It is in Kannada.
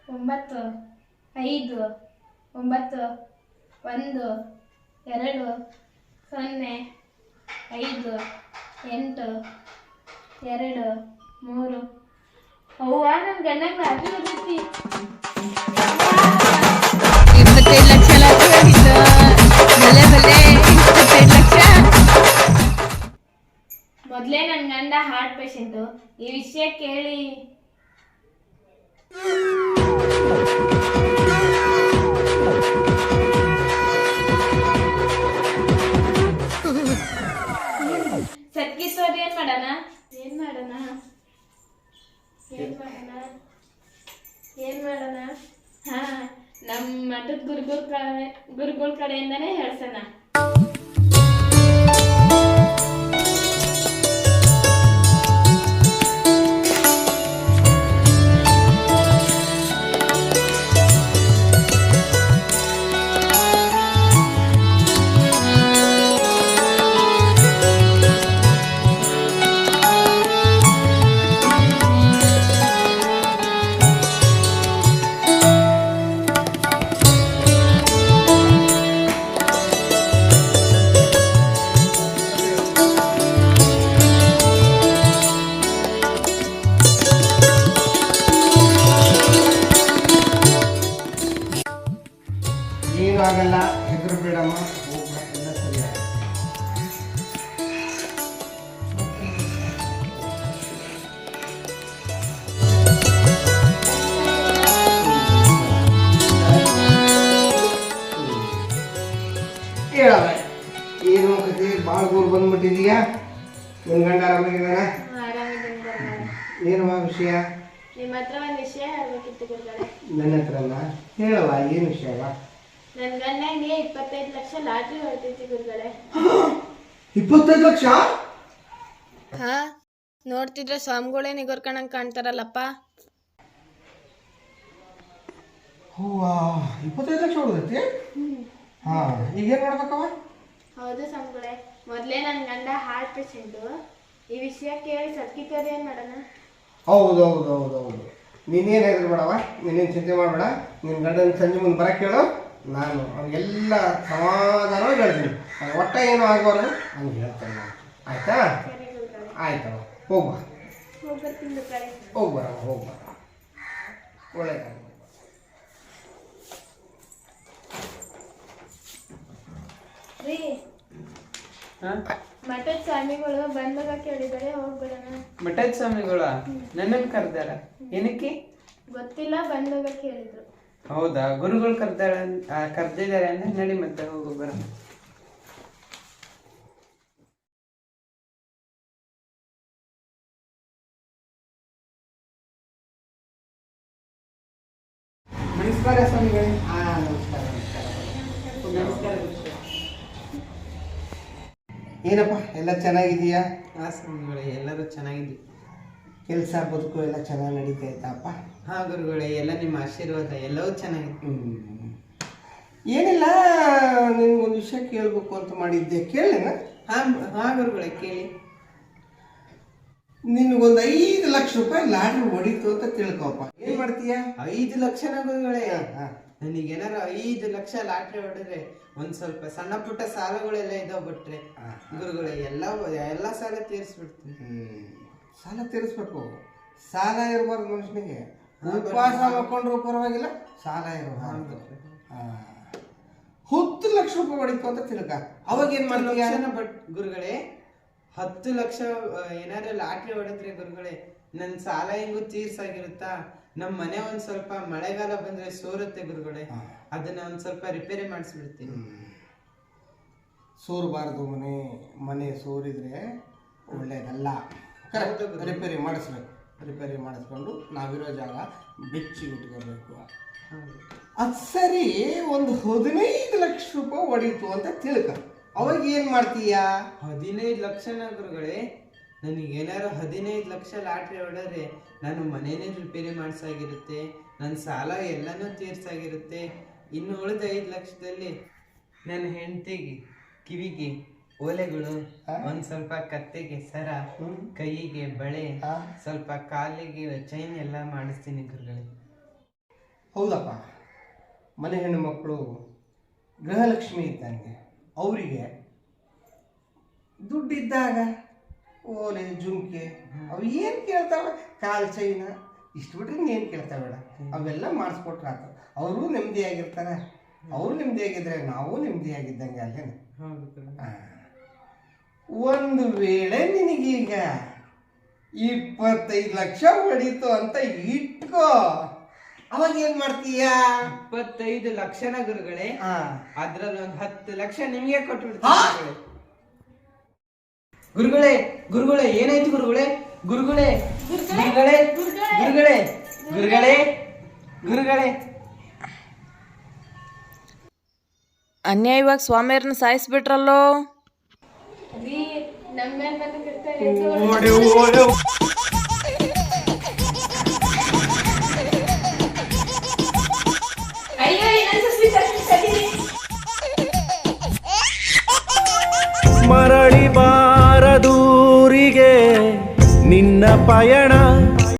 9 5 9 1 2 0 5 8 2 3 ಅವ್ವ ನನ್ನ ಗಂಡಂಗೆ ರಾಜು ಬರ್ತೈತಿ 25 ಲಕ್ಷ ಲಾಟ್ರಿ ಆಗಿತ್ತು. ಬಲೆ 25 ಲಕ್ಷ. ಮೊದಲೇ ನನ್ನ ಗಂಡ ಹಾರ್ಟ್ ಪೇಷಂಟು. ಈ ವಿಷಯ ಕೇಳಿ ಸತ್ಕಿಸೋರು ಏನ್ ಮಾಡೋಣ ಏನ್ ಮಾಡೋಣ ಏನ್ ಮಾಡೋಣ ಏನ್ ಮಾಡೋಣ? ಹಾ, ನಮ್ಮ ಮಠದ ಗುರುಗಳ ಕಡೆಯಿಂದಾನೇ ಹೇಳ್ಸೋಣ. ಏನು ಆಗಲ್ಲ, ಹೆದರು ಬೇಡಮ್ಮ, ಎಲ್ಲ ಸರಿ ಹೇಳವ. ಏನು ಕತೆ ಭಾಳ ದೂರ ಬಂದ್ಬಿಟ್ಟಿದೀಯಾ? ನಿನ್ನ ಗಂಡ ಆರಾಮಾಗಿದ್ದಾನ? ಏನವ ವಿಷಯ? ನಿಮ್ಮ ಹತ್ರ ಒಂದು ವಿಷಯ ಹೇಳ್ಬೇಕಿತ್ತು ಗುರುಗಳೇ. ನನ್ನ ಹತ್ರನ ಹೇಳವ, ಏನು ವಿಷಯವ? ನನ್ನ ಗಂಡಂಗೆ 25 ಲಕ್ಷ ಲಾಟ್ರಿ ಹೊಡ್ತೈತಿ ಗುರುಗಳೇ. 25 ಲಕ್ಷ? ಹಾ, ನೋಡ್ತಿದ್ರೆ ಸ್ವಾಮಿಗಳೇ ನಿಗೋರ್ಕಣಂಗ್ ಕಾಣ್ತಾರಲ್ಲಪ್ಪ. ಹೂವಾ, 25 ಲಕ್ಷ ಹೊಡೆದೈತಿ? ಹಾ, ಈಗೇನು ಮಾಡ್ಬೇಕವ? ಹೌದು ಸ್ವಾಮಿಗಳೇ, ಮೊದಲೇ ನನ್ನ ಗಂಡ ಹಾರ್ಟ್ ಪೇಷಂಟು. ಈ ವಿಷಯ ಕೇಳಿ ಸತ್ಕಿತವ್ರು ಏನು ಮಾಡೋಣ? ಹೌದು ಹೌದು ಹೌದು ಹೌದು. ನೀನೇನು ಹೆದರ್ ಬೇಡವ, ನೀನೇನು ಚಿಂತೆ ಮಾಡಬೇಡ. ನಿನ್ನ ಗಂಡನ ಸಂಜೆ ಮುಂದೆ ಬರಕ್ಕೆ ಹೇಳು, ನಾನು ಅವ್ನಿಗೆಲ್ಲ ಸಮಾಧಾನವಾಗಿ ಹೇಳ್ತೀನಿ. ಒಟ್ಟ ಏನು ಆಗೋರು ಹಂಗೆ ಹೇಳ್ತೇನೆ ನಾನು. ಆಯ್ತಾ? ಸರಿ ಗುರುಗಳೇ. ಆಯ್ತವ, ಹೋಗ್ಬಾ. ಹೋಗ್ಬರ್ತೀನಿ ಗುರುಗಳೇ. ಹೋಗ್ಬರವ, ಹೋಗ್ಬರ. ಒಳ್ಳೆಯದಾಗ. ರೀ, ಮಠದ ಸ್ವಾಮಿಗಳು ಬಂದಾಗ ಕೇಳಿದರೆ ಹೋಗ್ಬಿಡೋಣ. ಮಠದ ಸ್ವಾಮಿಗಳ ನನ್ನನ್ನು ಕರ್ದಾರ, ಏನಕ್ಕೆ ಗೊತ್ತಿಲ್ಲ, ಬಂದಾಗ ಕೇಳಿದ್ರು. ಹೌದಾ? ಗುರುಗಳು ಕರ್ದಿದ್ದಾರೆ ಅಂದ್ರೆ ನಡಿ ಮತ್ತೆ ಹೋಗೋ ಬರೋಣ. ನಮಸ್ಕಾರ ಸ್ವಾಮಿಗಳೇ. ನಮಸ್ಕಾರ ನಮಸ್ಕಾರ ನಮಸ್ಕಾರ. ಏನಪ್ಪ, ಎಲ್ಲ ಚೆನ್ನಾಗಿದೆಯಾ? ಸ್ವಾಮಿಗಳೇ, ಎಲ್ಲರೂ ಚೆನ್ನಾಗಿದ್ದೀವಿ. ಕೆಲಸ ಬದುಕು ಎಲ್ಲ ಚೆನ್ನಾಗಿ ನಡೀತೈತಪ್ಪ? ಹಾ ಗುರುಗಳೇ, ಎಲ್ಲ ನಿಮ್ಮ ಆಶೀರ್ವಾದ, ಎಲ್ಲವೂ ಚೆನ್ನಾಗಿದೆ. ಏನಿಲ್ಲ, ನಿನ್ಗೊಂದು ವಿಷಯ ಕೇಳಬೇಕು ಅಂತ ಮಾಡಿದ್ದೆ, ಕೇಳಿನ? ಹಾ ಗುರುಗಳೇ, ಕೇಳಿ. ನಿನ್ಗೊಂದು 5 ಲಕ್ಷ ರೂಪಾಯಿ ಲಾಟ್ರಿ ಹೊಡಿತು ಅಂತ ತಿಳ್ಕೊಪ್ಪ, ಏನ್ ಮಾಡ್ತೀಯ? 5 ಲಕ್ಷನ ಗುರುಗಳೇ? ನನಗೇನಾರ 5 ಲಕ್ಷ ಲಾಟ್ರಿ ಹೊಡೆದ್ರೆ ಒಂದ್ ಸ್ವಲ್ಪ ಸಣ್ಣ ಪುಟ್ಟ ಸಾಲಗಳೆಲ್ಲ ಇದಾವ್ ಬಿಟ್ರೆ ಗುರುಗಳೇ ಎಲ್ಲ ಸಾಲ ತೀರಿಸ್ಬಿಡ್ತೀನಿ. ಸಾಲ ತೀರಿಸ್ಬೇಕು. ಸಾಲ ಇರಬಾರ್ದು ಮನುಷ್ಯನಿಗೆ. ಉಪವಾಸ ಮಾಡ್ಕೊಂಡ್ರು ಪರವಾಗಿಲ್ಲ, ಸಾಲ ಇರಬಾರ್ದು. 10 ಲಕ್ಷ ರೂಪಾಯಿ ಹೊಡಿತು ಅಂತ ತಿಳ್ಕ, ಅವಾಗ ಏನ್ ಮಾಡ್ತೀಯ? ಬಟ್ ಗುರುಗಳೇ, 10 ಲಕ್ಷ ಏನಾರ ಲಾಟ್ರಿ ಹೊಡೆದ್ರೆ ಗುರುಗಳೇ, ನನ್ ಸಾಲ ಹೆಂಗು ತೀರ್ಸಾಗಿರುತ್ತಾ? ನಮ್ ಮನೆ ಒಂದ್ ಸ್ವಲ್ಪ ಮಳೆಗಾಲ ಬಂದ್ರೆ ಸೋರುತ್ತೆ ಗುರುಗಳೇ, ಅದನ್ನ ಒಂದ್ ಸ್ವಲ್ಪ ರಿಪೇರಿ ಮಾಡಿಸ್ಬಿಡ್ತೀನಿ. ಸೋರಬಾರ್ದು ಮನೆ ಸೋರಿದ್ರೆ ಒಳ್ಳೇದಲ್ಲ. ರಿಪೇರಿ ಮಾಡಿಸ್ಬೇಕು. ರಿಪೇರಿ ಮಾಡಿಸ್ಕೊಂಡು ನಾವಿರೋ ಜಾಗ ಬೆಚ್ಚಿ ಇಟ್ಕೋಬೇಕು. ಅದು ಸರಿ, ಒಂದು 15 ಲಕ್ಷ ರೂಪಾಯಿ ಹೊಡೀತು ಅಂತ ತಿಳ್ಕ, ಅವಾಗ ಏನ್ ಮಾಡ್ತೀಯಾ? 15 ಲಕ್ಷನ ಗುರುಗಳೇ? ನನಗೇನಾರು 15 ಲಕ್ಷ ಲಾಟ್ರಿ ಹೊಡೆದ್ರೆ ನಾನು ಮನೇನೇ ರಿಪೇರಿ ಮಾಡಿಸಾಗಿರುತ್ತೆ, ನನ್ನ ಸಾಲ ಎಲ್ಲನೂ ತೀರ್ಸಾಗಿರುತ್ತೆ. ಇನ್ನು ಉಳಿದ 5 ಲಕ್ಷದಲ್ಲಿ ನನ್ನ ಹೆಂಡತಿಗೆ ಕಿವಿಗೆ ಓಲೆಗಳು, ಒಂದ್ ಸ್ವಲ್ಪ ಕತ್ತೆಗೆ ಸರ, ಕೈಗೆ ಬಳೆ, ಸ್ವಲ್ಪ ಕಾಲಿಗೆ ಚೈನ್ ಎಲ್ಲ ಮಾಡಿಸ್ತೀನಿ ಗುರುಗಳೇ. ಹೌದಪ್ಪ, ಮನೆ ಹೆಣ್ಣು ಮಕ್ಕಳು ಗೃಹಲಕ್ಷ್ಮಿ ಇದ್ದಂಗೆ. ಅವರಿಗೆ ದುಡ್ಡಿದ್ದಾಗ ಓಲೆ ಜುಮ್ಕೆ ಅವು ಏನು ಕೇಳ್ತಾವೆ, ಕಾಲು ಚೈನ ಇಷ್ಟು ಬಿಟ್ರೆ ಏನು ಕೇಳ್ತಾವೆ, ಅವೆಲ್ಲ ಮಾಡಿಸ್ಕೊಟ್ರೆ ಆತ. ಅವರು ನೆಮ್ಮದಿಯಾಗಿರ್ತಾರೆ. ಅವರು ನೆಮ್ಮದಿಯಾಗಿದ್ರೆ ನಾವು ನೆಮ್ಮದಿಯಾಗಿದ್ದಂಗೆ ಅಲ್ಲೇನು. ಒಂದು ವೇಳೆ ನಿನಗೀಗ 25 ಲಕ್ಷ ಹೊಡೀತು ಅಂತ ಇಟ್ಕೋ, ಅವಾಗ ಏನ್ ಮಾಡ್ತೀಯ? 25 ಲಕ್ಷನ ಗುರುಗಳೇ, ಅದ್ರಲ್ಲಿ ಒಂದು 10 ಲಕ್ಷ ನಿಮಗೆ ಕೊಟ್ಬಿಡ್ತೀನಿ ಗುರುಗಳೇ. ಗುರುಗಳೇ ಏನಾಯ್ತು ಗುರುಗಳೇ? ಗುರುಗಳೇ ಗುರುಗಳೇ ಗುರುಗಳೇ ಗುರುಗಳೇ ಗುರುಗಳೇ ಅನ್ಯಾಯವಾಗಿ ಸ್ವಾಮಿಯವ್ರನ್ನ ಸಾಯಿಸ್ಬಿಟ್ರಲ್ಲೋ. ರೀ ನಮ್ಮ ಮೇಲೆ ಬಂದು ಕರ್ತಾರೆ. ಅಯ್ಯೋ ಮರಳಿ ಬಾರದೂರಿಗೆ ನಿನ್ನ ಪಯಣ